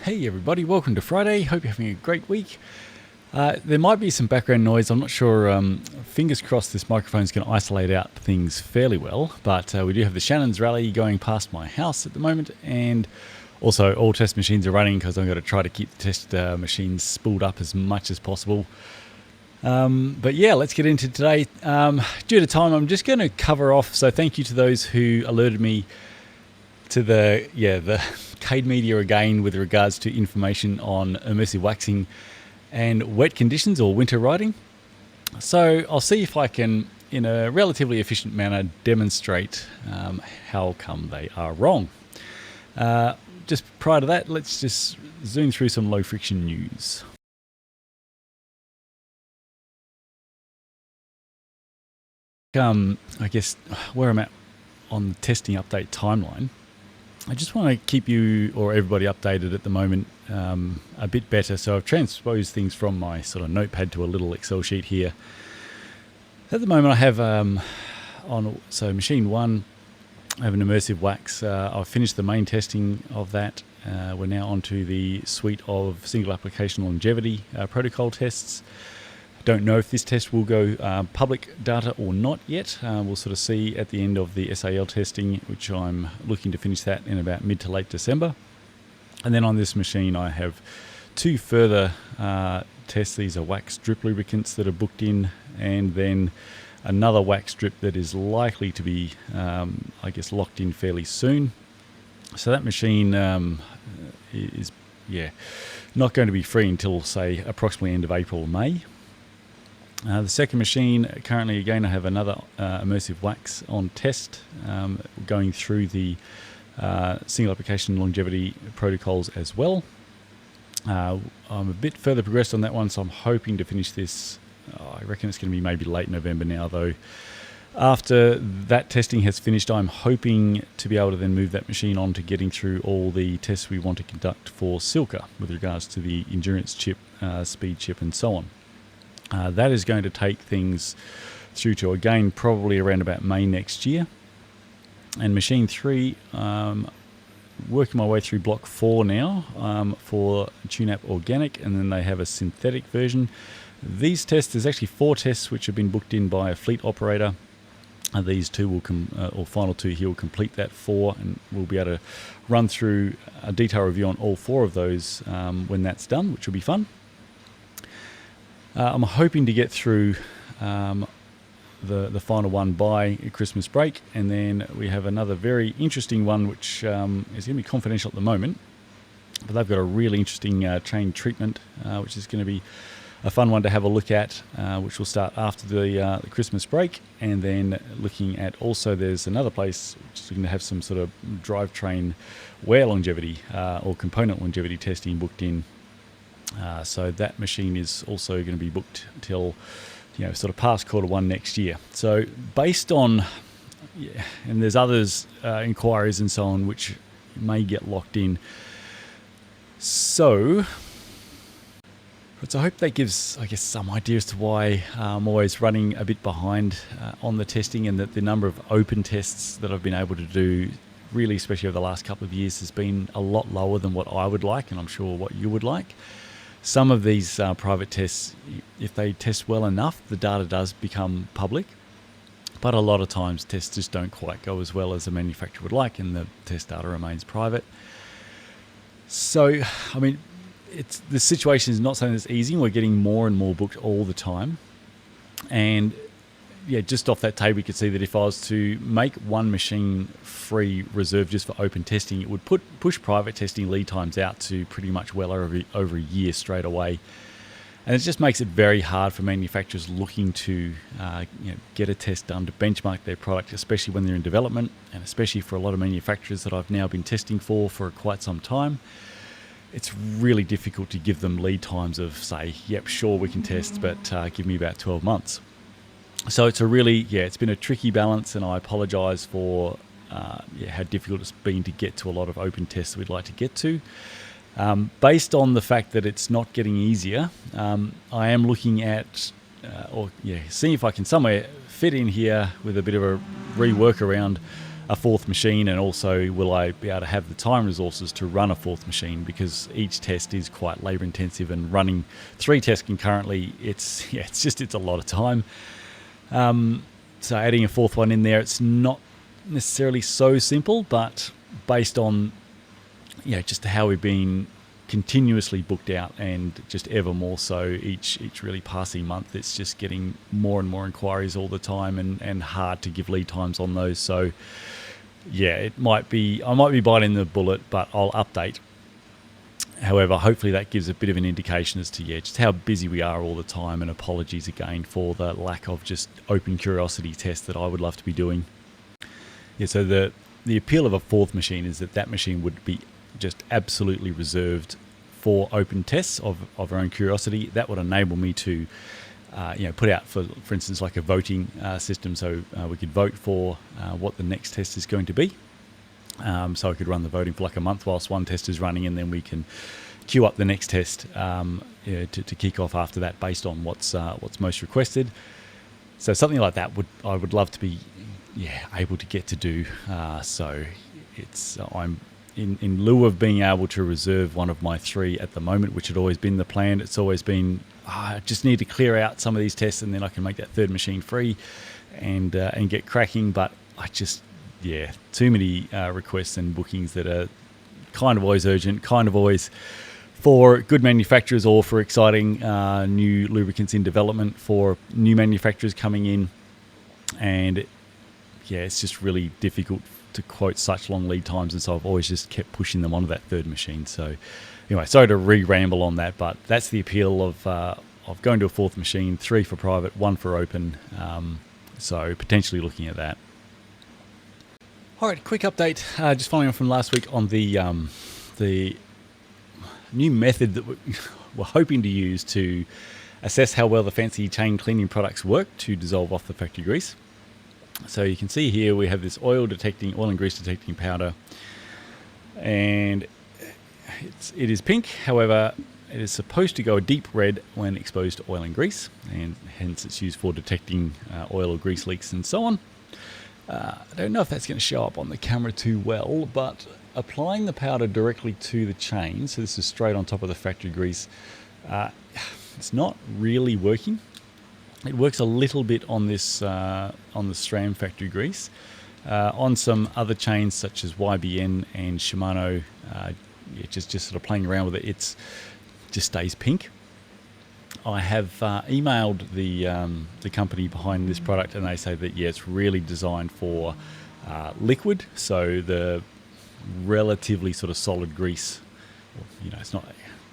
Hey everybody, welcome to Friday. Hope you're having a great week. There might be some background noise. I'm not sure. Fingers crossed this microphone's going to isolate out things fairly well. But we do have the Shannon's Rally going past my house at the moment. And also all test machines are running because I'm going to try to keep the test machines spooled up as much as possible. But yeah, let's get into today. Due to time, I'm just going to cover off. So thank you to those who alerted me to the Cade Media again with regards to information on immersive waxing and wet conditions or winter riding. So I'll see if I can, in a relatively efficient manner, demonstrate how come they are wrong. Just prior to that, let's just zoom through some low friction news. I guess where I'm at on the testing update timeline, I just want to keep you or everybody updated at the moment a bit better. So I've transposed things from my sort of notepad to a little Excel sheet here. At the moment I have so machine 1, I have an immersive wax. I've finished the main testing of that. We're now onto the suite of single application longevity protocol tests. Don't know if this test will go public data or not yet. We'll sort of see at the end of the SAL testing, which I'm looking to finish that in about mid to late December. And then on this machine I have 2 further tests. These are wax drip lubricants that are booked in, and then another wax drip that is likely to be I guess locked in fairly soon. So that machine is not going to be free until, say, approximately end of April or May. The second machine, currently again I have another immersive wax on test, going through the single application longevity protocols as well. I'm a bit further progressed on that one, so I'm hoping to finish this, I reckon it's going to be maybe late November now though. After that testing has finished, I'm hoping to be able to then move that machine on to getting through all the tests we want to conduct for Silca with regards to the endurance chip, speed chip and so on. That is going to take things through to, again, probably around about May next year. And machine 3, working my way through block 4 now for TuneApp Organic, and then they have a synthetic version. These tests, there's actually 4 tests which have been booked in by a fleet operator. These 2 will or final 2 here will complete that 4, and we'll be able to run through a detailed review on all 4 of those when that's done, which will be fun. I'm hoping to get through the final one by Christmas break, and then we have another very interesting one which is going to be confidential at the moment, but they've got a really interesting chain treatment which is going to be a fun one to have a look at, which will start after the Christmas break. And then looking at also, there's another place which is going to have some sort of drivetrain wear longevity or component longevity testing booked in. So that machine is also going to be booked till, sort of past Q1 next year. So based on, and there's others inquiries and so on which may get locked in. So I hope that gives, I guess, some idea as to why I'm always running a bit behind on the testing, and that the number of open tests that I've been able to do, really, especially over the last couple of years, has been a lot lower than what I would like, and I'm sure what you would like. Some of these private tests, if they test well enough, the data does become public. But a lot of times tests just don't quite go as well as a manufacturer would like, and the test data remains private. So, I mean, the situation is not something that's easy. We're getting more and more booked all the time. And yeah, just off that table, you could see that if I was to make one machine free reserved just for open testing, it would push private testing lead times out to pretty much well over a year straight away. And it just makes it very hard for manufacturers looking to get a test done to benchmark their product, especially when they're in development, and especially for a lot of manufacturers that I've now been testing for quite some time. It's really difficult to give them lead times of, say, yep, sure, we can test, but give me about 12 months. So it's it's been a tricky balance, and I apologise for how difficult it's been to get to a lot of open tests we'd like to get to. Based on the fact that it's not getting easier, I am looking at, seeing if I can somewhere fit in here with a bit of a rework around a fourth machine, and also will I be able to have the time resources to run a fourth machine, because each test is quite labor intensive, and running 3 tests concurrently, it's a lot of time. So adding a fourth one in there, it's not necessarily so simple, but based on just how we've been continuously booked out, and just ever more so each really passing month, it's just getting more and more inquiries all the time, and hard to give lead times on those. So I might be biting the bullet, but I'll update. However, hopefully that gives a bit of an indication as to just how busy we are all the time, and apologies again for the lack of just open curiosity tests that I would love to be doing. So the appeal of a fourth machine is that machine would be just absolutely reserved for open tests of our own curiosity. That would enable me to put out, for instance, like a voting system, so we could vote for what the next test is going to be. So I could run the voting for like a month whilst one test is running, and then we can queue up the next test to kick off after that, based on what's most requested. So something like that I would love to be able to get to do. So I'm in lieu of being able to reserve one of my 3 at the moment, which had always been the plan. It's always been, I just need to clear out some of these tests, and then I can make that 3rd machine free and get cracking. But I just, too many requests and bookings that are kind of always urgent, kind of always for good manufacturers, or for exciting new lubricants in development for new manufacturers coming in. And it's just really difficult to quote such long lead times, and so I've always just kept pushing them onto that 3rd machine. So anyway, sorry to re-ramble on that, but that's the appeal of going to a 4th machine, 3 for private, 1 for open. So potentially looking at that. All right, quick update, just following on from last week on the new method that we're hoping to use to assess how well the fancy chain cleaning products work to dissolve off the factory grease. So you can see here we have this oil and grease detecting powder, and it is pink. However, it is supposed to go a deep red when exposed to oil and grease, and hence it's used for detecting oil or grease leaks and so on. I don't know if that's going to show up on the camera too well, but applying the powder directly to the chain, so this is straight on top of the factory grease, it's not really working. It works a little bit on this on the SRAM factory grease. On some other chains such as YBN and Shimano, just sort of playing around with it, it's just stays pink. I have emailed the company behind this product, and they say that it's really designed for liquid, so the relatively sort of solid grease. It's not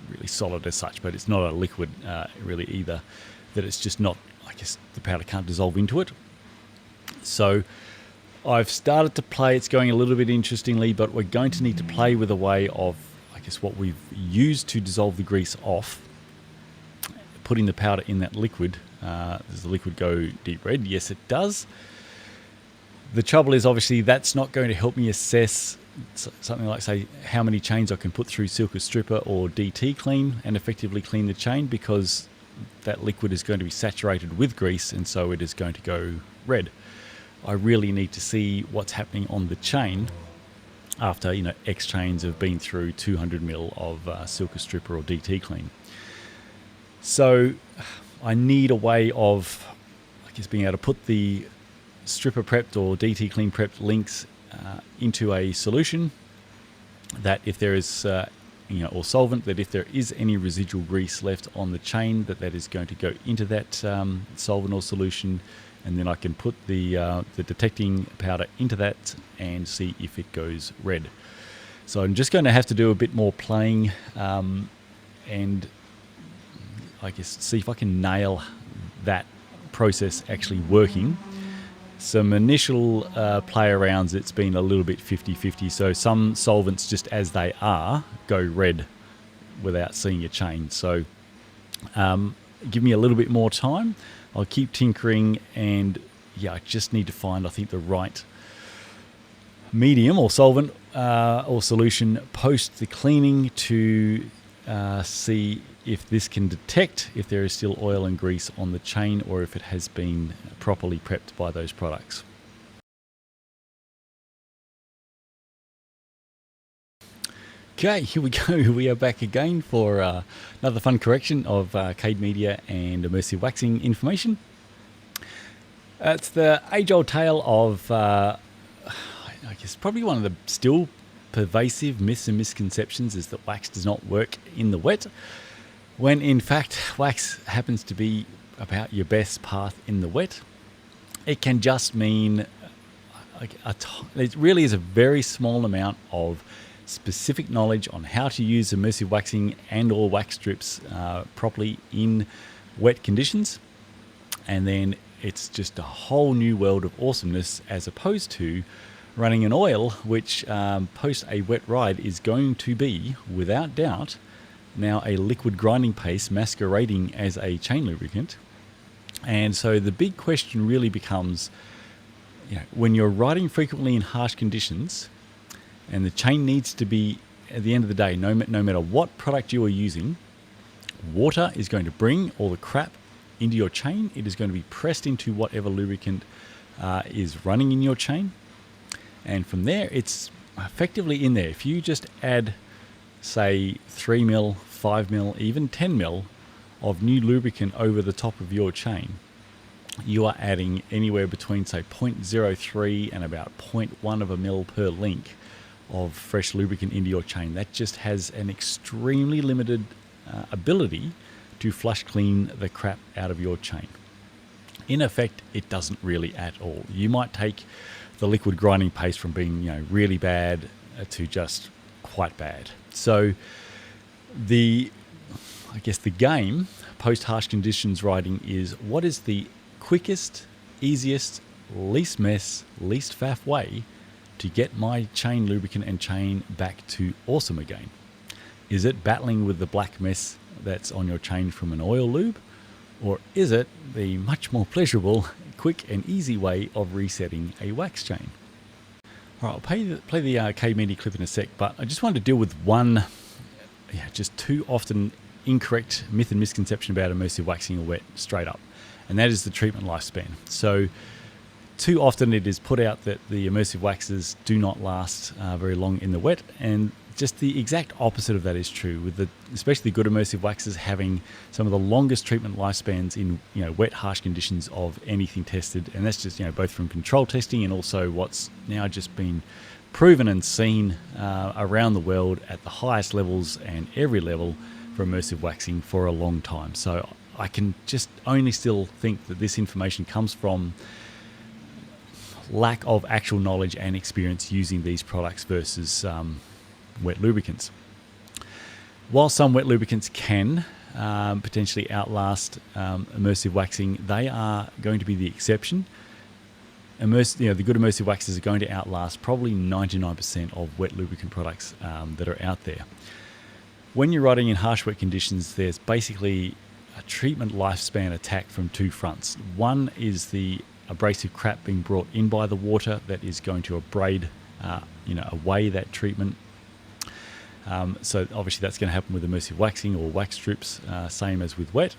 really solid as such, but it's not a liquid really either. That it's just not, I guess the powder can't dissolve into it. So I've started to play, it's going a little bit interestingly, but we're going to need to play with a way of, I guess, what we've used to dissolve the grease off, putting the powder in that liquid. Does the liquid go deep red? Yes, it does. The trouble is, obviously, that's not going to help me assess something like, say, how many chains I can put through Silk Stripper or DT Clean and effectively clean the chain, because that liquid is going to be saturated with grease, and so it is going to go red. I really need to see what's happening on the chain after X chains have been through 200 ml of Silk Stripper or DT Clean. So I need a way of, I guess, being able to put the stripper prepped or DT Clean prepped links into a solution that, if there is or solvent, that if there is any residual grease left on the chain, that is going to go into that solvent or solution, and then I can put the detecting powder into that and see if it goes red. So I'm just going to have to do a bit more playing and I guess see if I can nail that process actually working. Some initial play arounds, it's been a little bit 50-50. So some solvents, just as they are, go red without seeing a chain. So give me a little bit more time. I'll keep tinkering, and I just need to find, I think, the right medium or solvent or solution post the cleaning to see if this can detect if there is still oil and grease on the chain, or if it has been properly prepped by those products. Okay, here we go. We are back again for another fun correction of Cade Media and immersive waxing information. It's the age-old tale of, I guess, probably one of the still pervasive myths and misconceptions is that wax does not work in the wet, when in fact wax happens to be about your best path in the wet. It can just mean it really is a very small amount of specific knowledge on how to use immersive waxing and or wax strips properly in wet conditions, and then it's just a whole new world of awesomeness as opposed to running an oil which post a wet ride is going to be without doubt now a liquid grinding paste masquerading as a chain lubricant. And so the big question really becomes, when you're riding frequently in harsh conditions and the chain needs to be, at the end of the day, no matter what product you are using, water is going to bring all the crap into your chain. It is going to be pressed into whatever lubricant is running in your chain. And from there, it's effectively in there. If you just add, say, 3 mil, 5 mil, even 10 mil of new lubricant over the top of your chain, you are adding anywhere between, say, 0.03 and about 0.1 of a mil per link of fresh lubricant into your chain. That just has an extremely limited ability to flush clean the crap out of your chain. In effect, it doesn't really at all. You might take the liquid grinding paste from being really bad to just quite bad. So the game post harsh conditions riding is, what is the quickest, easiest, least mess, least faff way to get my chain lubricant and chain back to awesome again? Is it battling with the black mess that's on your chain from an oil lube? Or is it the much more pleasurable, quick and easy way of resetting a wax chain? All right, I'll play the Cade Media clip in a sec, but I just wanted to deal with one, just too often incorrect myth and misconception about immersive waxing or wet straight up, and that is the treatment lifespan. So too often it is put out that the immersive waxes do not last very long in the wet, and just the exact opposite of that is true, with especially good immersive waxes having some of the longest treatment lifespans in wet, harsh conditions of anything tested. And that's just both from control testing and also what's now just been proven and seen around the world at the highest levels and every level for immersive waxing for a long time. So I can just only still think that this information comes from lack of actual knowledge and experience using these products versus wet lubricants. While some wet lubricants can potentially outlast immersive waxing, they are going to be the exception. The good immersive waxes are going to outlast probably 99% of wet lubricant products that are out there. When you're riding in harsh wet conditions, there's basically a treatment lifespan attack from two fronts. One is the abrasive crap being brought in by the water that is going to abrade away that treatment. So obviously that's going to happen with immersive waxing or wax strips, same as with wet.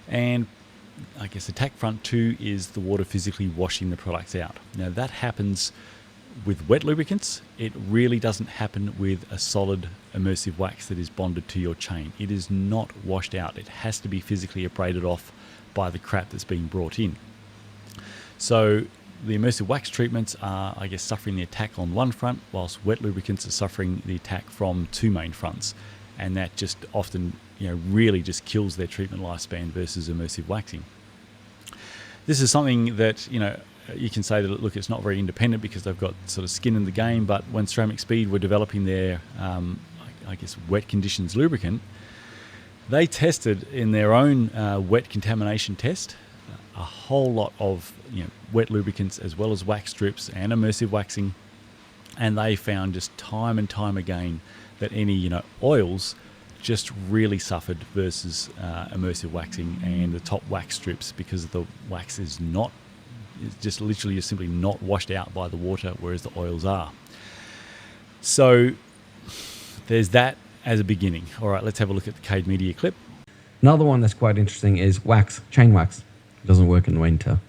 And I guess attack front two is the water physically washing the products out. Now that happens with wet lubricants. It really doesn't happen with a solid immersive wax that is bonded to your chain. It is not washed out. It has to be physically abraded off by the crap that's being brought in. So the immersive wax treatments are, I guess, suffering the attack on one front, whilst wet lubricants are suffering the attack from two main fronts. And that just often, really just kills their treatment lifespan versus immersive waxing. This is something that, you can say that, look, it's not very independent because they've got sort of skin in the game, but when Ceramic Speed were developing their, wet conditions lubricant, they tested in their own wet contamination test a whole lot of wet lubricants as well as wax strips and immersive waxing, and they found just time and time again that any oils just really suffered versus immersive waxing and the top wax strips, because the wax is not, it's just literally just simply not washed out by the water, whereas the oils are. So there's that as a beginning. All right, let's have a look at the Cade Media clip. Another one that's quite interesting is wax, chain wax. It doesn't work in the winter.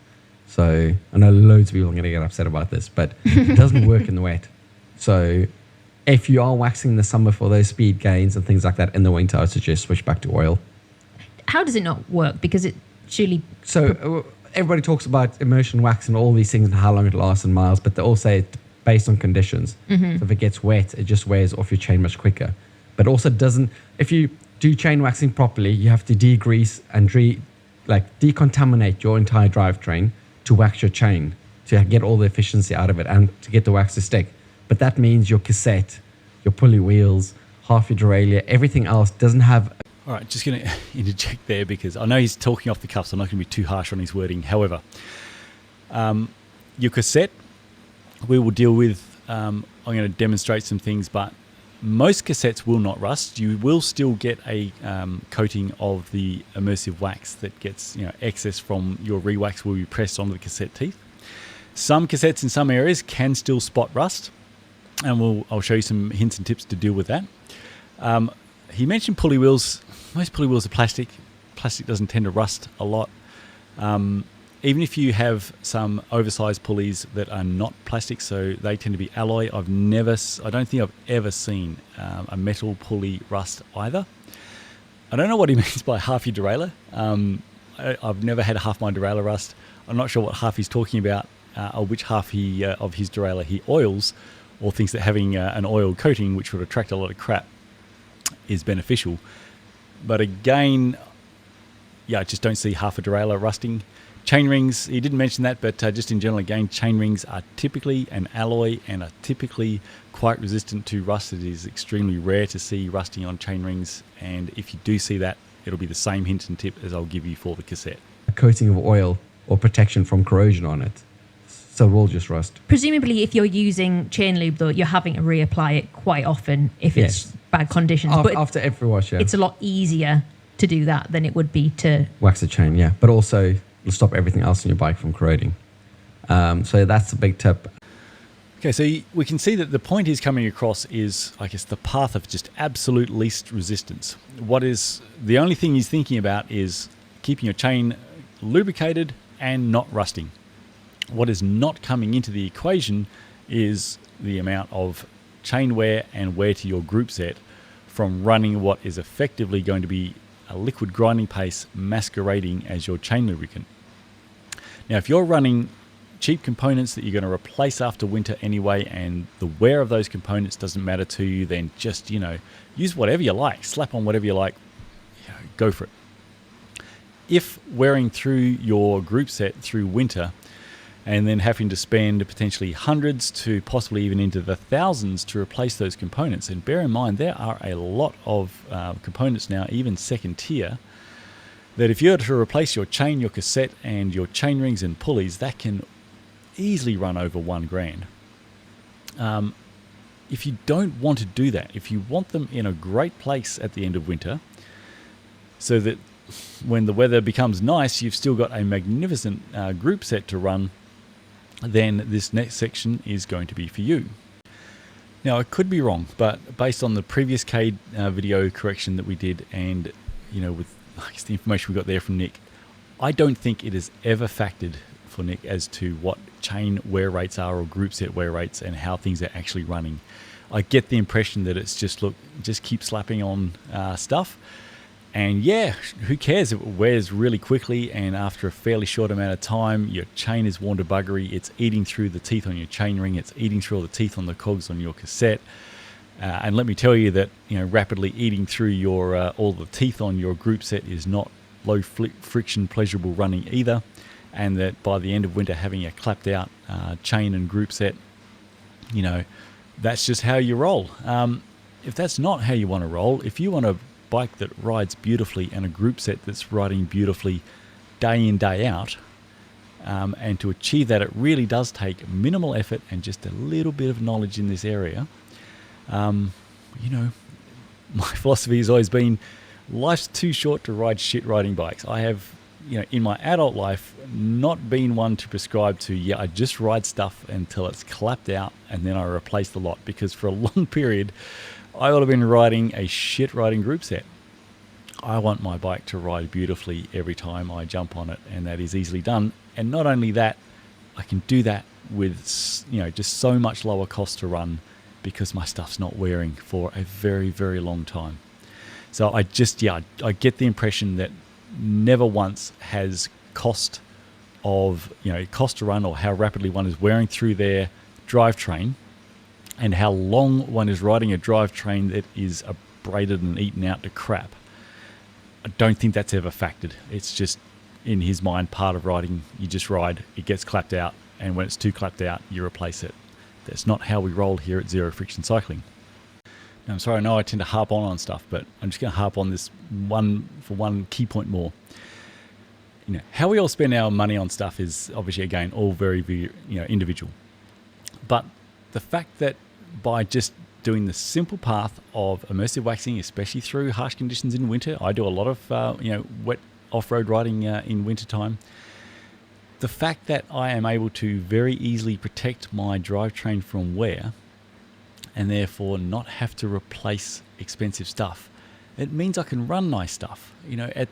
So I know loads of people are going to get upset about this, but it doesn't work in the wet. So if you are waxing in the summer for those speed gains and things like that, in the winter, I would suggest switch back to oil. How does it not work? Because it surely... So everybody talks about immersion wax and all these things and how long it lasts and miles, but they all say it's based on conditions. So if it gets wet, it just wears off your chain much quicker. But also doesn't... If you do chain waxing properly, you have to degrease and decontaminate your entire drivetrain to wax your chain, to get all the efficiency out of it and to get the wax to stick. But that means your cassette, your pulley wheels, half your derailleur, everything else doesn't have... All right, just going to interject there because I know he's talking off the cuff, so I'm not going to be too harsh on his wording. However, your cassette, we will deal with. I'm going to demonstrate some things, but most cassettes will not rust. You will still get a coating of the immersive wax that gets excess from your re-wax will be pressed onto the cassette teeth. Some cassettes in some areas can still spot rust, and I'll show you some hints and tips to deal with that. He mentioned pulley wheels. Most pulley wheels are plastic. Plastic doesn't tend to rust a lot. Even if you have some oversized pulleys that are not plastic, so they tend to be alloy. I don't think I've ever seen a metal pulley rust either. I don't know what he means by half your derailleur. I've never had half my derailleur rust. I'm not sure what half he's talking about, or which half of his derailleur he oils, or thinks that having an oil coating, which would attract a lot of crap, is beneficial. But again, I just don't see half a derailleur rusting. Chain rings, he didn't mention that, but just in general, again, chain rings are typically an alloy and are typically quite resistant to rust. It is extremely rare to see rusting on chain rings, and if you do see that, it'll be the same hint and tip as I'll give you for the cassette. A coating of oil or protection from corrosion on it, so it will just rust. Presumably, if you're using chain lube, though, you're having to reapply it quite often if it's bad conditions. But after every wash, it's a lot easier to do that than it would be to... wax the chain, but also it'll stop everything else on your bike from corroding. So that's a big tip. Okay, so we can see that the point he's coming across is, I guess, the path of just absolute least resistance. The only thing he's thinking about is keeping your chain lubricated and not rusting. What is not coming into the equation is the amount of chain wear and wear to your group set from running what is effectively going to be a liquid grinding paste masquerading as your chain lubricant. Now, if you're running cheap components that you're going to replace after winter anyway, and the wear of those components doesn't matter to you, then just, use whatever you like, slap on whatever you like, go for it. If wearing through your group set through winter and then having to spend potentially hundreds to possibly even into the thousands to replace those components. And bear in mind, there are a lot of components now, even second tier, that if you were to replace your chain, your cassette, and your chain rings and pulleys, that can easily run over $1,000. If you don't want to do that, if you want them in a great place at the end of winter, so that when the weather becomes nice, you've still got a magnificent group set to run, then this next section is going to be for you. Now, I could be wrong, but based on the previous Cade video correction that we did, and with the information we got there from Nick, I don't think it is ever factored for Nick as to what chain wear rates are or group set wear rates and how things are actually running. I get the impression that it's just keep slapping on stuff. And who cares if it wears really quickly and after a fairly short amount of time, your chain is worn to buggery, it's eating through the teeth on your chain ring, it's eating through all the teeth on the cogs on your cassette. And let me tell you that rapidly eating through your all the teeth on your group set is not low friction pleasurable running either. And that by the end of winter, having a clapped out chain and group set, that's just how you roll. If that's not how you want to roll, if you want a bike that rides beautifully and a group set that's riding beautifully day in, day out, and to achieve that, it really does take minimal effort and just a little bit of knowledge in this area. My philosophy has always been, life's too short to ride shit riding bikes. I have, in my adult life, not been one to prescribe to, I just ride stuff until it's clapped out and then I replace the lot, because for a long period, I would have been riding a shit riding group set. I want my bike to ride beautifully every time I jump on it, and that is easily done. And not only that, I can do that with just so much lower cost to run because my stuff's not wearing for a very, very long time. So I get the impression that never once has cost to run, or how rapidly one is wearing through their drivetrain, and how long one is riding a drivetrain that is abraded and eaten out to crap. I don't think that's ever factored. It's just, in his mind, part of riding. You just ride, it gets clapped out, and when it's too clapped out, you replace it. That's not how we roll here at Zero Friction Cycling. Now, I'm sorry, I know I tend to harp on stuff, but I'm just going to harp on this one key point more. How we all spend our money on stuff is obviously, again, all very, very individual. But the fact that by just doing the simple path of immersive waxing, especially through harsh conditions in winter, I do a lot of wet off-road riding in wintertime. The fact that I am able to very easily protect my drivetrain from wear, and therefore not have to replace expensive stuff, it means I can run nice stuff. At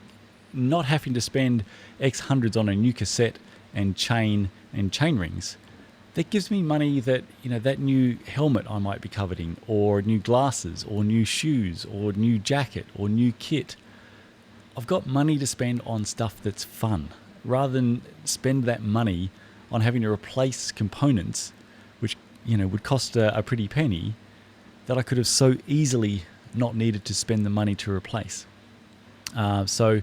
not having to spend X hundreds on a new cassette and chain rings. That gives me money that, that new helmet I might be coveting, or new glasses, or new shoes, or new jacket, or new kit. I've got money to spend on stuff that's fun, rather than spend that money on having to replace components, which, would cost a pretty penny, that I could have so easily not needed to spend the money to replace. So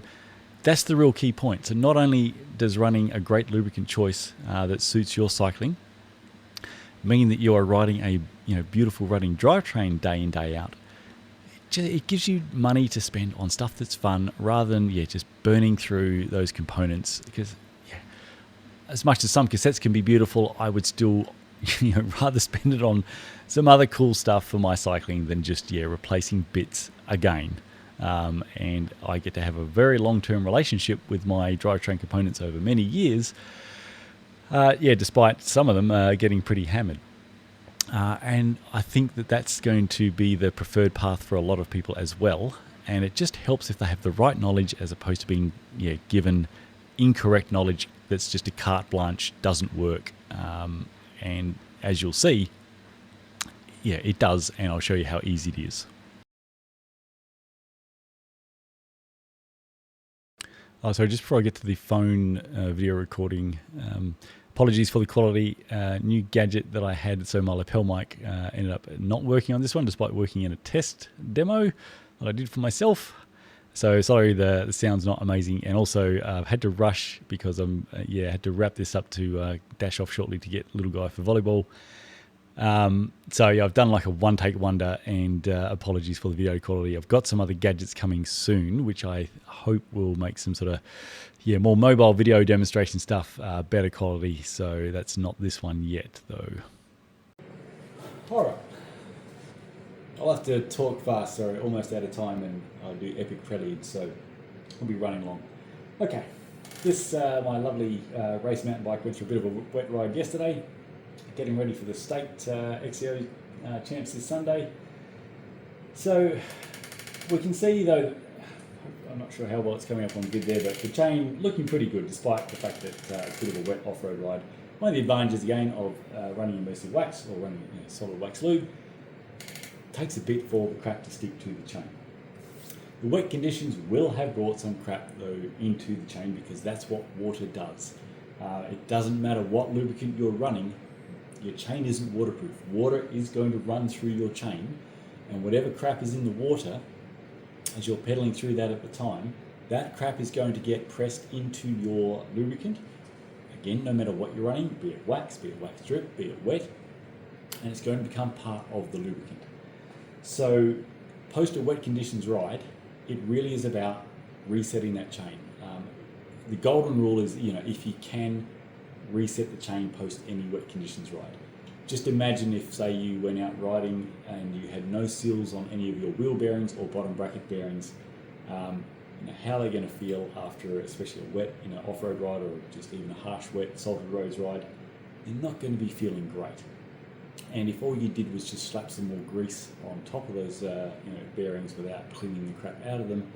that's the real key point. So not only does running a great lubricant choice that suits your cycling mean that you are riding a beautiful running drivetrain day in, day out, it gives you money to spend on stuff that's fun, rather than just burning through those components. Because as much as some cassettes can be beautiful, I would still rather spend it on some other cool stuff for my cycling than just replacing bits again. And I get to have a very long-term relationship with my drivetrain components over many years, despite some of them getting pretty hammered. And I think that that's going to be the preferred path for a lot of people as well. And it just helps if they have the right knowledge, as opposed to being given incorrect knowledge that's just a carte blanche, doesn't work. And as you'll see, it does, and I'll show you how easy it is. So just before I get to the phone video recording, apologies for the quality. New gadget that I had, so my lapel mic ended up not working on this one, despite working in a test demo that I did for myself. So sorry, the sound's not amazing. And also I've had to rush because I'm had to wrap this up to dash off shortly to get little guy for volleyball. I've done like a one-take wonder, and apologies for the video quality. I've got some other gadgets coming soon, which I hope will make some sort of more mobile video demonstration stuff better quality. So that's not this one yet, though. All right. I'll have to talk fast, sorry, almost out of time, and I'll do epic preludes, so I'll be running long. Okay, this, my lovely race mountain bike went through a bit of a wet ride yesterday, getting ready for the state XCO champs this Sunday. So we can see, though, I'm not sure how well it's coming up on vid there, but the chain looking pretty good, despite the fact that it's a bit of a wet off-road ride. One of the advantages, again, of running immersive wax, or running solid wax lube, takes a bit for the crap to stick to the chain. The wet conditions will have brought some crap though into the chain, because that's what water does. It doesn't matter what lubricant you're running, your chain isn't waterproof. Water is going to run through your chain, and whatever crap is in the water, as you're pedaling through that at the time, that crap is going to get pressed into your lubricant. Again, no matter what you're running, be it wax drip, be it wet, and it's going to become part of the lubricant. So post a wet conditions ride, it really is about resetting that chain. The golden rule is, if you can reset the chain post any wet conditions ride. Just imagine if, say, you went out riding and you had no seals on any of your wheel bearings or bottom bracket bearings, how they're going to feel after, especially a wet, off-road ride, or just even a harsh, wet, salted roads ride. They're not going to be feeling great. And if all you did was just slap some more grease on top of those bearings without cleaning the crap out of them,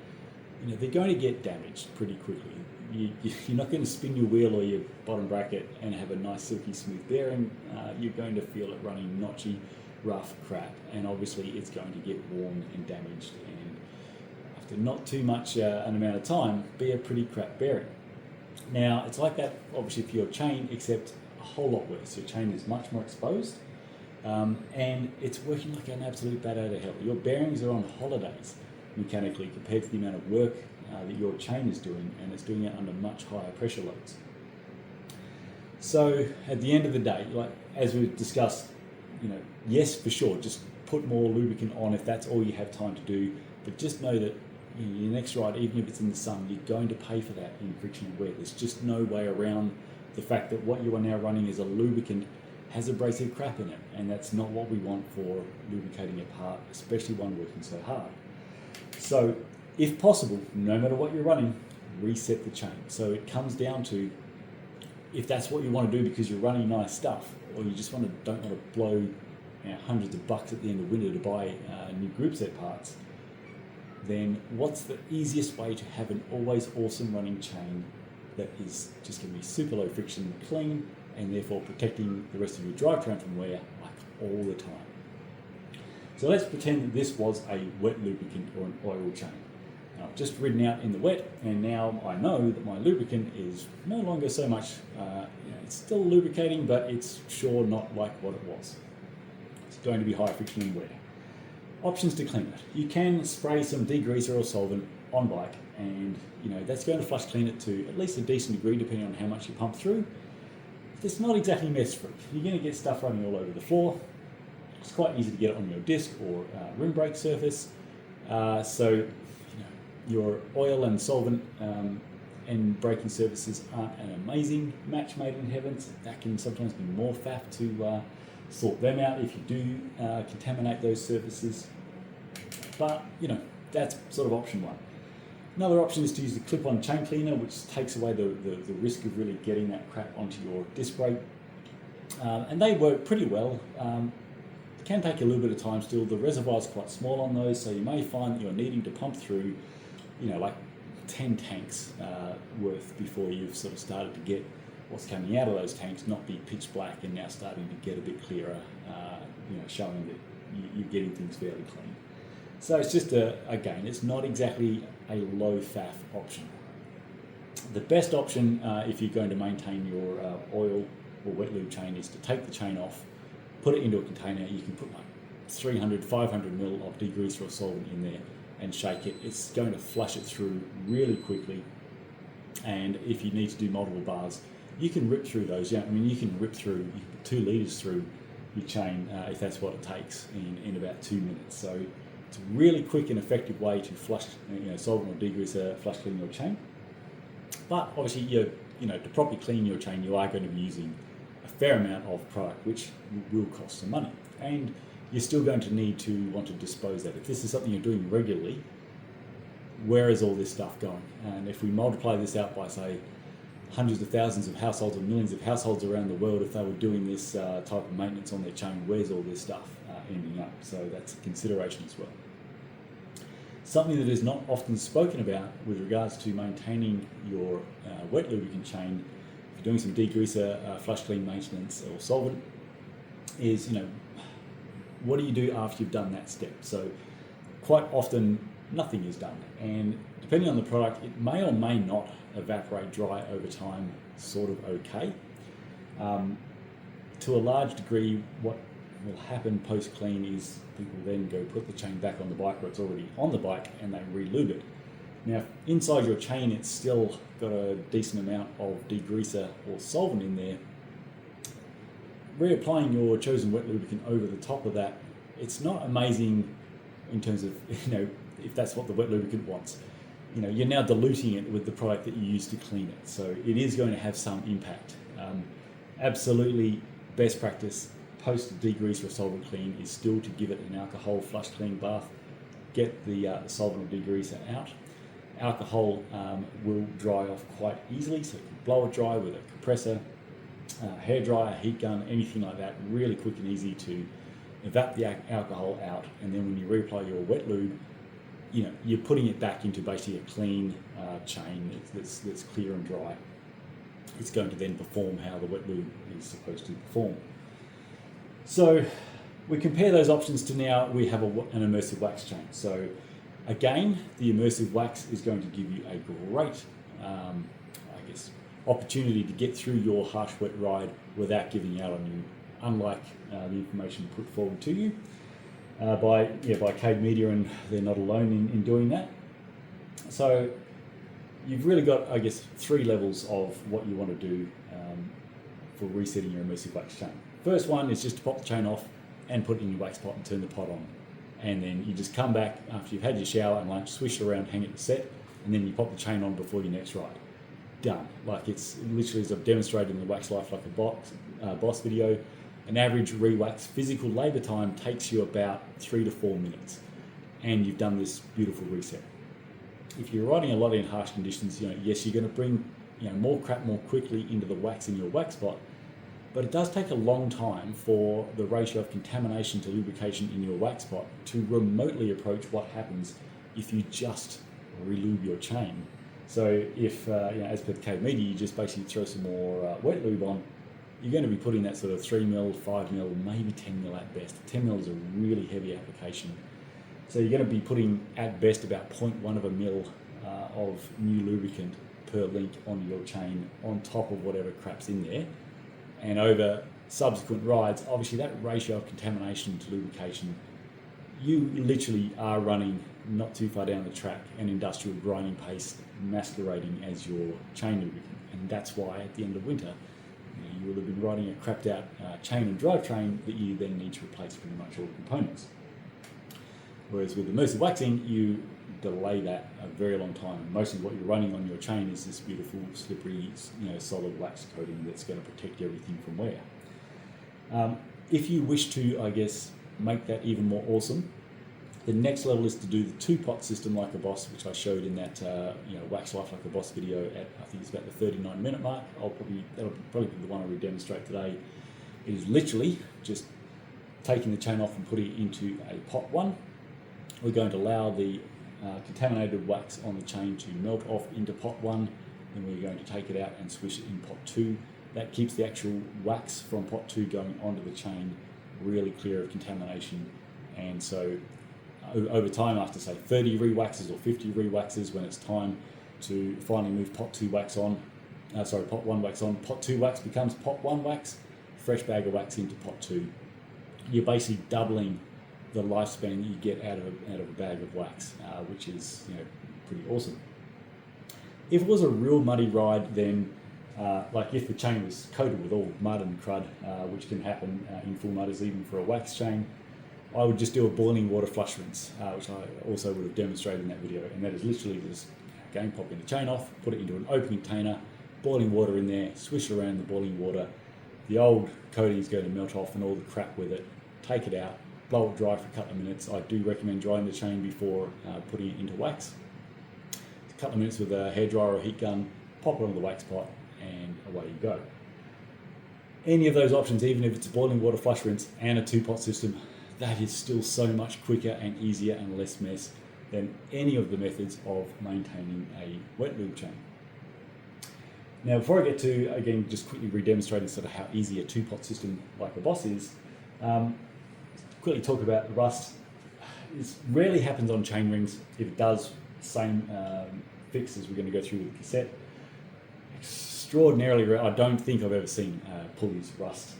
they're going to get damaged pretty quickly. You're not going to spin your wheel or your bottom bracket and have a nice silky smooth bearing. You're going to feel it running notchy, rough crap, and obviously it's going to get worn and damaged, and after not too much an amount of time, be a pretty crap bearing. Now, it's like that obviously for your chain, except a whole lot worse. Your chain is much more exposed, and it's working like an absolute bat out of hell. Your bearings are on holidays mechanically compared to the amount of work that your chain is doing, and it's doing it under much higher pressure loads. So at the end of the day, like as we've discussed, yes, for sure, just put more lubricant on if that's all you have time to do, but just know that your next ride, even if it's in the sun, you're going to pay for that in frictional wear. There's just no way around the fact that what you are now running as a lubricant has abrasive crap in it, and that's not what we want for lubricating a part, especially one working so hard. So if possible, no matter what you're running, reset the chain. So it comes down to, if that's what you want to do because you're running nice stuff, or you just don't want to blow hundreds of bucks at the end of winter to buy new group set parts, then what's the easiest way to have an always awesome running chain that is just going to be super low friction, clean, and therefore protecting the rest of your drivetrain from wear like all the time? So let's pretend that this was a wet lubricant or an oil chain. I've just ridden out in the wet, and now I know that my lubricant is no longer so much, it's still lubricating, but it's sure not like what it was. It's going to be high friction and wear. Options to clean it. You can spray some degreaser or solvent on bike, and that's going to flush clean it to at least a decent degree depending on how much you pump through. It's not exactly mess free. You're going to get stuff running all over the floor. It's quite easy to get it on your disc or rim brake surface. So your oil and solvent and braking surfaces aren't an amazing match made in heaven. So that can sometimes be more faff to sort them out if you do contaminate those surfaces. But that's sort of option one. Another option is to use the clip-on chain cleaner, which takes away the risk of really getting that crap onto your disc brake. And they work pretty well. It can take a little bit of time still. The reservoir is quite small on those, so you may find that you're needing to pump through, like 10 tanks worth before you've sort of started to get what's coming out of those tanks not be pitch black and now starting to get a bit clearer, showing that you're getting things fairly clean. So it's just again, it's not exactly a low faff option. The best option if you're going to maintain your oil or wet lube chain is to take the chain off, put it into a container. You can put like 300, 500 ml of degreaser or solvent in there and shake it. It's going to flush it through really quickly. And if you need to do multiple bars, you can rip through those. You can rip through, you can put 2 litres through your chain if that's what it takes in about 2 minutes. So it's a really quick and effective way to flush, solvent or degreaser, flush clean your chain. But obviously, to properly clean your chain, you are going to be using a fair amount of product, which will cost some money. And you're still going to need to want to dispose that. If this is something you're doing regularly, where is all this stuff going? And if we multiply this out by, say, hundreds of thousands of households or millions of households around the world, if they were doing this type of maintenance on their chain, where's all this stuff ending up? So that's a consideration as well. Something that is not often spoken about with regards to maintaining your wet lubricant chain, if you're doing some degreaser, flush clean maintenance or solvent, is, what do you do after you've done that step? So quite often nothing is done, and depending on the product, it may or may not evaporate dry over time, sort of okay. To a large degree, what will happen post clean is people then go put the chain back on the bike where it's already on the bike and they re-lube it. Now, inside your chain, it's still got a decent amount of degreaser or solvent in there. Reapplying your chosen wet lubricant over the top of that, it's not amazing in terms of, if that's what the wet lubricant wants. You're now diluting it with the product that you use to clean it. So it is going to have some impact. Absolutely best practice post degreaser or solvent clean is still to give it an alcohol flush clean bath, get the solvent or degreaser out. Alcohol will dry off quite easily, so you can blow it dry with a compressor, hairdryer, heat gun, anything like that, really quick and easy to evap the alcohol out. And then when you reapply your wet lube, you're putting it back into basically a clean chain that's clear and dry. It's going to then perform how the wet lube is supposed to perform. So we compare those options to now we have an immersive wax chain. So again, the immersive wax is going to give you a great, opportunity to get through your harsh wet ride without giving out on you, unlike the information put forward to you by Cade Media, and they're not alone in doing that. So you've really got, I guess, 3 levels of what you want to do for resetting your immersive wax chain. First one is just to pop the chain off and put it in your wax pot and turn the pot on. And then you just come back after you've had your shower and lunch, swish it around, hang it to set, and then you pop the chain on before your next ride. Done. Like, it's literally, as I've demonstrated in the Wax Life Like a Boss video, an average re-wax physical labour time takes you about 3 to 4 minutes, and you've done this beautiful reset. If you're riding a lot in harsh conditions, yes, you're going to bring more crap more quickly into the wax in your wax pot, but it does take a long time for the ratio of contamination to lubrication in your wax pot to remotely approach what happens if you just relube your chain. So if, as per the Cade Media, you just basically throw some more wet lube on, you're going to be putting that sort of 3mm, 5mm, maybe 10mm at best. 10mm is a really heavy application. So you're going to be putting at best about 0.1 of a mil of new lubricant per link on your chain on top of whatever crap's in there. And over subsequent rides, obviously that ratio of contamination to lubrication, you literally are running not too far down the track an industrial grinding paste masquerading as your chain lubricant. And that's why at the end of winter, you will have been riding a crapped out chain and drivetrain that you then need to replace pretty much all the components. Whereas with immersive waxing, you delay that a very long time. And mostly what you're running on your chain is this beautiful, slippery, solid wax coating that's going to protect everything from wear. If you wish to, I guess, make that even more awesome, the next level is to do the 2-pot system like a boss, which I showed in that Wax Life Like a Boss video at, I think it's about the 39-minute mark. That'll probably be the one I will demonstrate today. It is literally just taking the chain off and putting it into a pot 1. We're going to allow the contaminated wax on the chain to melt off into pot 1, then we're going to take it out and swish it in pot 2. That keeps the actual wax from pot 2 going onto the chain really clear of contamination. And so over time, after say 30 re-waxes or 50 re-waxes, when it's time to finally move pot 2 wax on, pot 1 wax on, pot 2 wax becomes pot 1 wax, fresh bag of wax into pot 2. You're basically doubling the lifespan that you get out of a bag of wax, which is pretty awesome. If it was a real muddy ride, then like if the chain was coated with all mud and crud, which can happen in full mudders even for a wax chain, I would just do a boiling water flush rinse, which I also would have demonstrated in that video, and that is literally just again popping the chain off, put it into an open container, boiling water in there, swish it around the boiling water. The old coating is going to melt off and all the crap with it. Take it out, blow it dry for a couple of minutes. I do recommend drying the chain before putting it into wax. A couple of minutes with a hairdryer or a heat gun, pop it on the wax pot, and away you go. Any of those options, even if it's a boiling water flush rinse and a 2-pot system, that is still so much quicker and easier and less mess than any of the methods of maintaining a wet lube chain. Now, before I get to, again, just quickly re-demonstrating sort of how easy a 2-pot system like a boss is, quickly talk about rust. This rarely happens on chain rings. If it does, same fix as we're going to go through with the cassette. Extraordinarily rare. I don't think I've ever seen pulleys rust,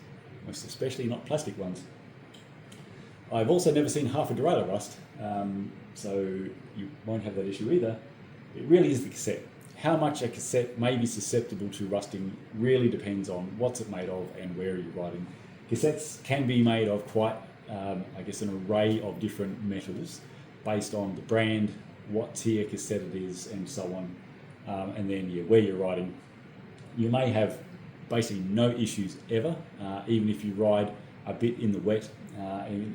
most especially not plastic ones. I've also never seen half a derailleur rust, so you won't have that issue either. It really is the cassette. How much a cassette may be susceptible to rusting really depends on what's it made of and where you're riding. Cassettes can be made of quite, an array of different metals based on the brand, what tier cassette it is, and so on. And then where you're riding. You may have basically no issues ever, even if you ride a bit in the wet,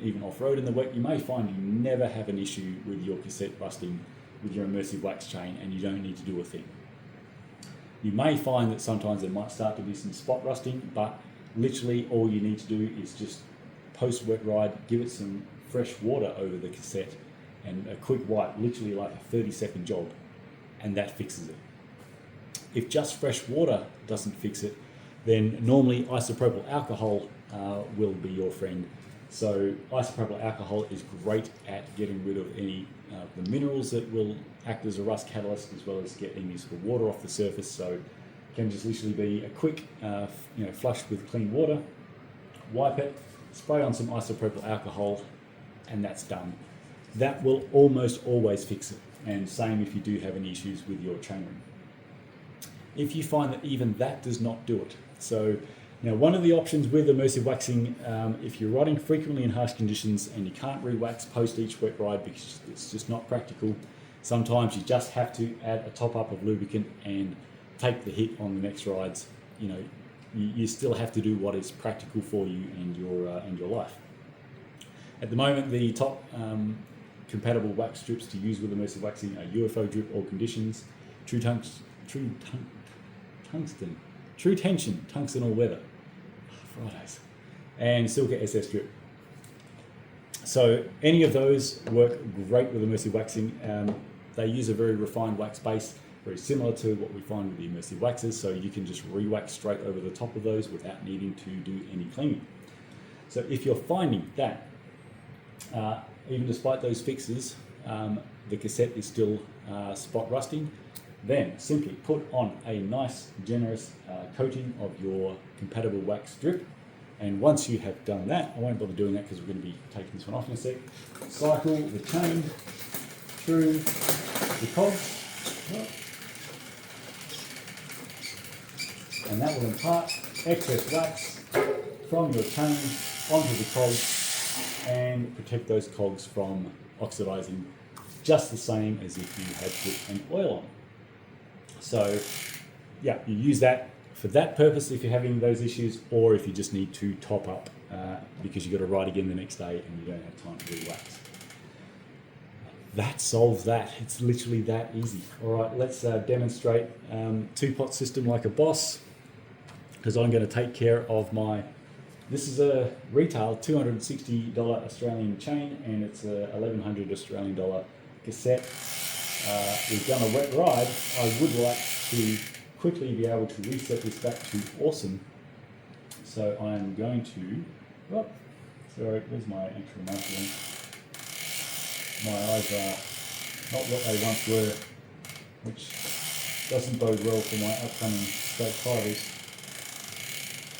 even off-road in the wet. You may find you never have an issue with your cassette rusting with your immersive wax chain, and you don't need to do a thing. You may find that sometimes there might start to be some spot rusting, but literally all you need to do is just post-wet ride, give it some fresh water over the cassette and a quick wipe, literally like a 30-second job, and that fixes it. If just fresh water doesn't fix it, then normally isopropyl alcohol will be your friend. So isopropyl alcohol is great at getting rid of any the minerals that will act as a rust catalyst, as well as get any sort of water off the surface. So it can just literally be a quick flush with clean water, wipe it, spray on some isopropyl alcohol, and that's done. That will almost always fix it, and same if you do have any issues with your chainring. If you find that even that does not do it, so now one of the options with immersive waxing, if you're riding frequently in harsh conditions and you can't re-wax post each wet ride because it's just not practical, sometimes you just have to add a top up of lubricant and take the hit on the next rides. You still have to do what is practical for you and your life. At the moment, the top compatible wax strips to use with immersive waxing are UFO drip all conditions, true tension, tungsten all weather, Fridays, and Silka SS drip. So any of those work great with immersive waxing. They use a very refined wax base, very similar to what we find with the immersive waxes, so you can just re-wax straight over the top of those without needing to do any cleaning. So if you're finding that even despite those fixes, the cassette is still spot rusting, then simply put on a nice generous coating of your compatible wax strip. And once you have done that, I won't bother doing that because we're going to be taking this one off in a sec. Cycle the chain through the cogs, and that will impart excess wax from your chain onto the cogs and protect those cogs from oxidizing, just the same as if you had put an oil on. So yeah, you use that for that purpose if you're having those issues, or if you just need to top up because you've got to ride again the next day and you don't have time to re-wax. That solves that. It's literally that easy. All right, let's demonstrate two-pot system like a boss, because I'm going to take care of my, this is a retail $260 Australian chain, and it's a $1,100 Australian dollar cassette. We've done a wet ride. I would like to quickly be able to reset this back to awesome. So I am going to, oh, sorry, where's my actual mouse link? My eyes are not what they once were, which doesn't bode well for my upcoming state finals.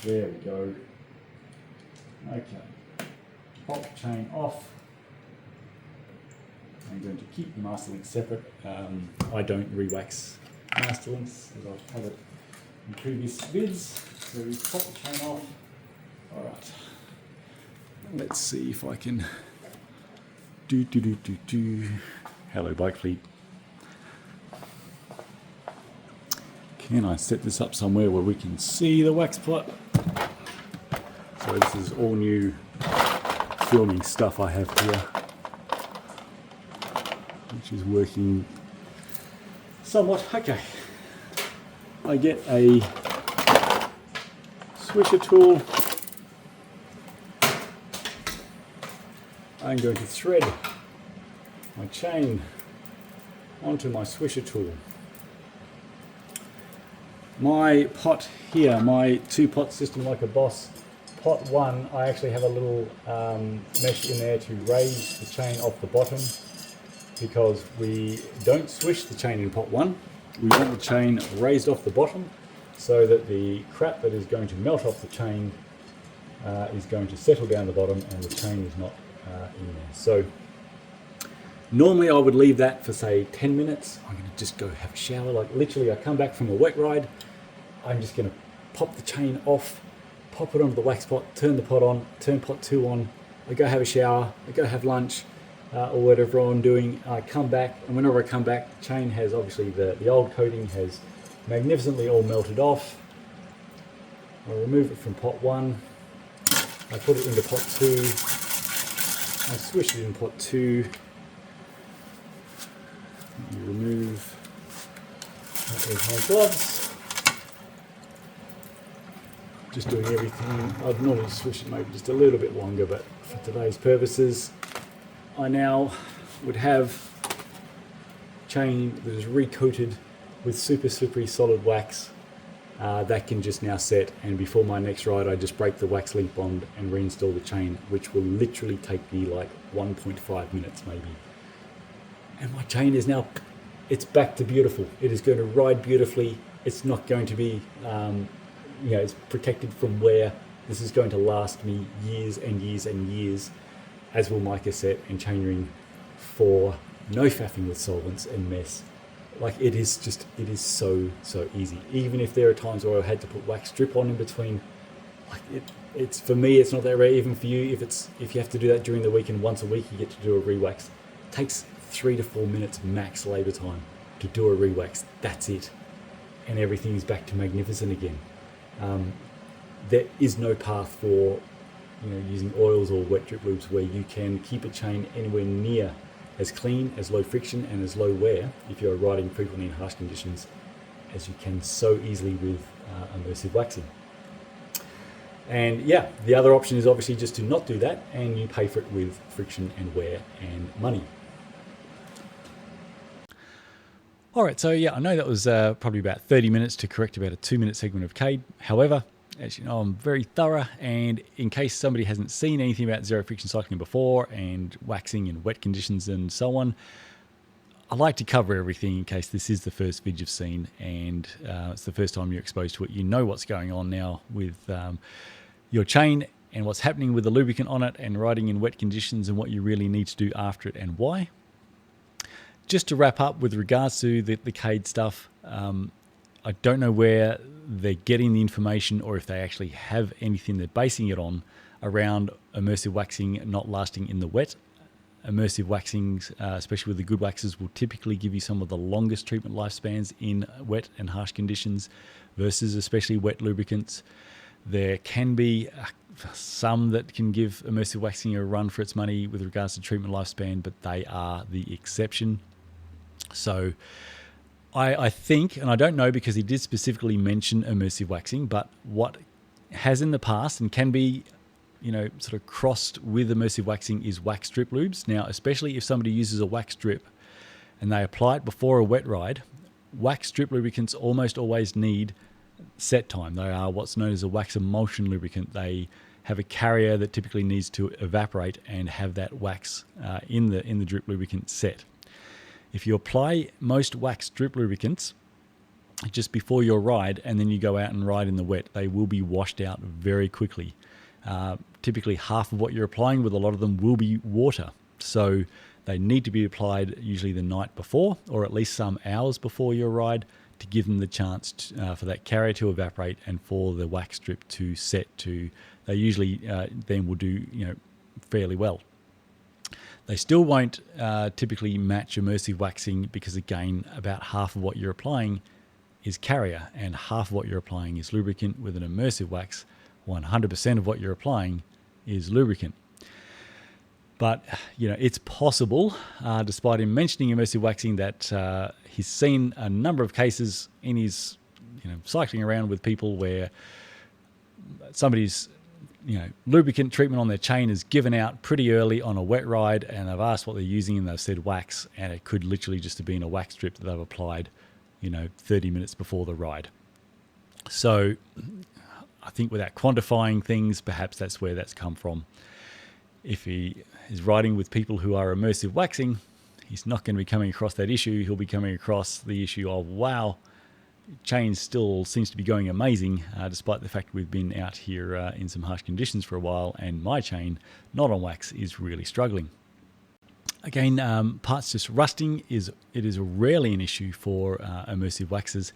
There we go. Okay, pop the chain off. I'm going to keep the master link separate. I don't re-wax master links, as I've covered in previous vids. So we pop the chain off. All right. Let's see if I can do. Hello, bike fleet. Can I set this up somewhere where we can see the wax plot? So this is all new filming stuff I have here, which is working somewhat. Okay, I get a swisher tool. I'm going to thread my chain onto my swisher tool. My pot here, my two-pot system like a boss, pot one, I actually have a little mesh in there to raise the chain off the bottom, because we don't swish the chain in pot one. We want the chain raised off the bottom so that the crap that is going to melt off the chain is going to settle down the bottom and the chain is not in there. So normally I would leave that for say 10 minutes. I'm going to just go have a shower. Like literally I come back from a wet ride, I'm just going to pop the chain off, pop it onto the wax pot, turn the pot on, turn pot 2 on, I go have a shower, I go have lunch or whatever I'm doing. I come back, and whenever I come back, the chain has obviously the old coating has magnificently all melted off. I remove it from pot 1, I put it into pot 2, I swish it in pot 2, you remove, there's my gloves. Just doing everything. I'd normally swish it maybe just a little bit longer, but for today's purposes, I now would have chain that is recoated with super slippery solid wax that can just now set, and before my next ride I just break the wax link bond and reinstall the chain, which will literally take me like 1.5 minutes maybe. And my chain is now, it's back to beautiful. It is going to ride beautifully. It's not going to be, it's protected from wear. This is going to last me years and years and years, as will my cassette and chainring, for no faffing with solvents and mess. Like it is so easy. Even if there are times where I had to put wax strip on in between, like it's for me, it's not that rare. Even for you, if you have to do that during the week and once a week you get to do a re-wax, it takes 3 to 4 minutes max labour time to do a re-wax. That's it, and everything is back to magnificent again. There is no path for using oils or wet drip lubes where you can keep a chain anywhere near as clean, as low friction and as low wear if you're riding frequently in harsh conditions as you can so easily with immersive waxing. And yeah, the other option is obviously just to not do that, and you pay for it with friction and wear and money. All right, so yeah, I know that was probably about 30 minutes to correct about a 2-minute segment of Cade. However, as you know, I'm very thorough, and in case somebody hasn't seen anything about zero friction cycling before and waxing in wet conditions and so on, I like to cover everything in case this is the first vid you've seen and it's the first time you're exposed to it. You know what's going on now with your chain and what's happening with the lubricant on it and riding in wet conditions and what you really need to do after it and why. Just to wrap up with regards to the Cade stuff, I don't know where they're getting the information or if they actually have anything they're basing it on around immersive waxing not lasting in the wet. Immersive waxings, especially with the good waxes, will typically give you some of the longest treatment lifespans in wet and harsh conditions versus especially wet lubricants. There can be some that can give immersive waxing a run for its money with regards to treatment lifespan, but they are the exception. So I think, and I don't know because he did specifically mention immersive waxing, but what has in the past and can be, sort of crossed with immersive waxing is wax strip lubes. Now, especially if somebody uses a wax strip and they apply it before a wet ride, wax strip lubricants almost always need set time. They are what's known as a wax emulsion lubricant. They have a carrier that typically needs to evaporate and have that wax in the drip lubricant set. If you apply most wax drip lubricants just before your ride and then you go out and ride in the wet, they will be washed out very quickly. Typically half of what you're applying with a lot of them will be water. So they need to be applied usually the night before or at least some hours before your ride to give them the chance for that carrier to evaporate and for the wax strip to set to, they usually then will do fairly well. They still won't typically match immersive waxing because, again, about half of what you're applying is carrier and half of what you're applying is lubricant. With an immersive wax, 100% of what you're applying is lubricant. But, it's possible, despite him mentioning immersive waxing, that he's seen a number of cases in his, cycling around with people where somebody's lubricant treatment on their chain is given out pretty early on a wet ride and they've asked what they're using and they've said wax, and it could literally just have been a wax strip that they've applied 30 minutes before the ride. So I think without quantifying things, perhaps that's where that's come from. If he is riding with people who are immersive waxing, he's not going to be coming across that issue. He'll be coming across the issue of, wow, chain still seems to be going amazing, despite the fact we've been out here in some harsh conditions for a while, and my chain, not on wax, is really struggling. Again, parts just rusting is rarely an issue for immersive waxes.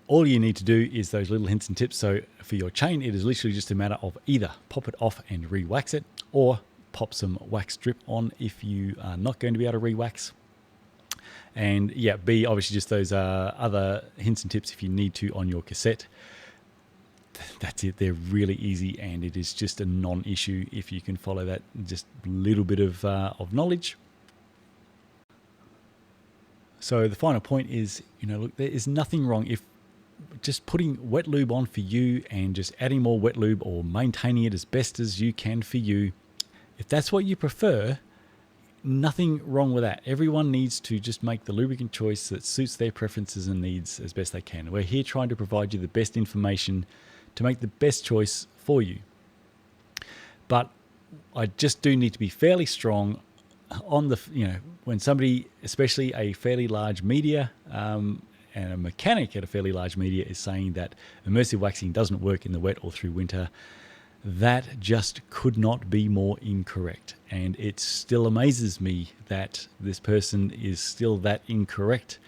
All you need to do is those little hints and tips. So for your chain, it is literally just a matter of either pop it off and re-wax it, or pop some wax strip on if you are not going to be able to re-wax. And yeah, B, obviously just those other hints and tips if you need to on your cassette. That's it. They're really easy, and it is just a non-issue if you can follow that just little bit of knowledge. So the final point is, look, there is nothing wrong if just putting wet lube on for you and just adding more wet lube or maintaining it as best as you can for you. If that's what you prefer, nothing wrong with that. Everyone needs to just make the lubricant choice that suits their preferences and needs as best they can. We're here trying to provide you the best information to make the best choice for you. But I just do need to be fairly strong on the, when somebody, especially a fairly large media and a mechanic at a fairly large media is saying that immersive waxing doesn't work in the wet or through winter, that just could not be more incorrect. And it still amazes me that this person is still that incorrect.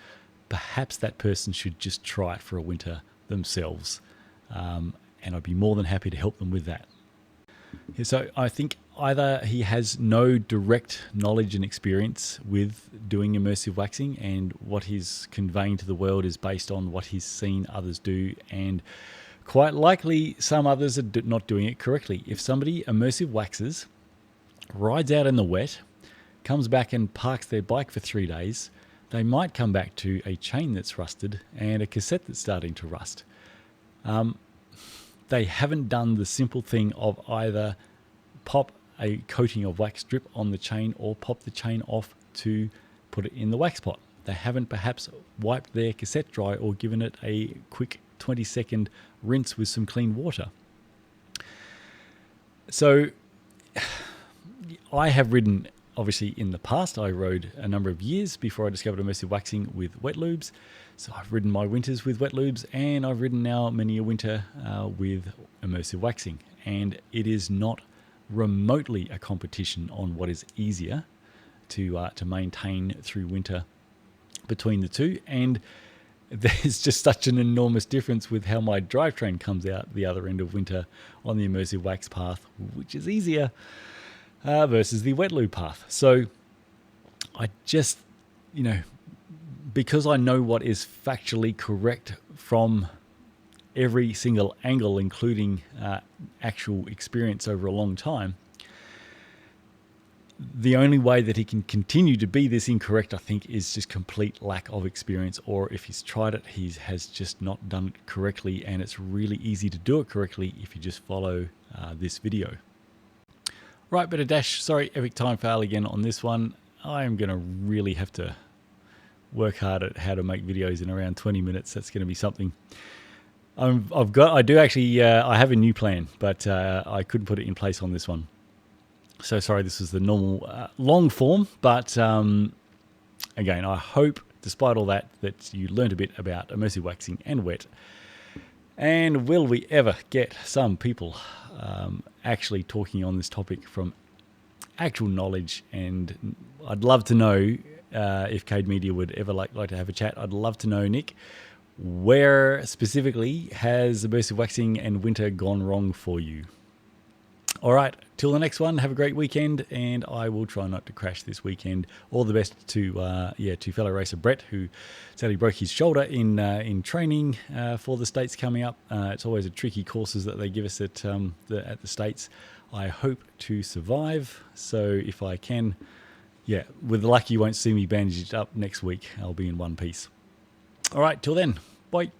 Perhaps that person should just try it for a winter themselves. And I'd be more than happy to help them with that. So I think either he has no direct knowledge and experience with doing immersive waxing, and what he's conveying to the world is based on what he's seen others do, and quite likely some others are not doing it correctly. If somebody immersive waxes, rides out in the wet, comes back and parks their bike for 3 days, they might come back to a chain that's rusted and a cassette that's starting to rust. They haven't done the simple thing of either pop a coating of wax strip on the chain or pop the chain off to put it in the wax pot. They haven't perhaps wiped their cassette dry or given it a quick 20-second rinse with some clean water. So I have ridden, obviously in the past, I rode a number of years before I discovered immersive waxing with wet lubes. So I've ridden my winters with wet lubes, and I've ridden now many a winter with immersive waxing. And it is not remotely a competition on what is easier to maintain through winter between the two. And there's just such an enormous difference with how my drivetrain comes out the other end of winter on the immersive wax path, which is easier versus the wet lube path. So I just, because I know what is factually correct from every single angle, including actual experience over a long time, the only way that he can continue to be this incorrect, I think, is just complete lack of experience, or if he's tried it, he has just not done it correctly, and it's really easy to do it correctly if you just follow this video. Right, bit of dash. Sorry, epic time fail again on this one. I am going to really have to work hard at how to make videos in around 20 minutes. That's going to be something. I have a new plan, but I couldn't put it in place on this one. So sorry, this was the normal long form, but again, I hope, despite all that you learned a bit about immersive waxing and wet. And will we ever get some people actually talking on this topic from actual knowledge? And I'd love to know if Cade Media would ever like to have a chat. I'd love to know, Nick, where specifically has immersive waxing and winter gone wrong for you? All right, till the next one, have a great weekend, and I will try not to crash this weekend. All the best to fellow racer Brett, who sadly broke his shoulder in training for the States coming up. It's always a tricky courses that they give us at the States. I hope to survive, so if I can, with luck you won't see me bandaged up next week. I'll be in one piece. All right, till then, bye.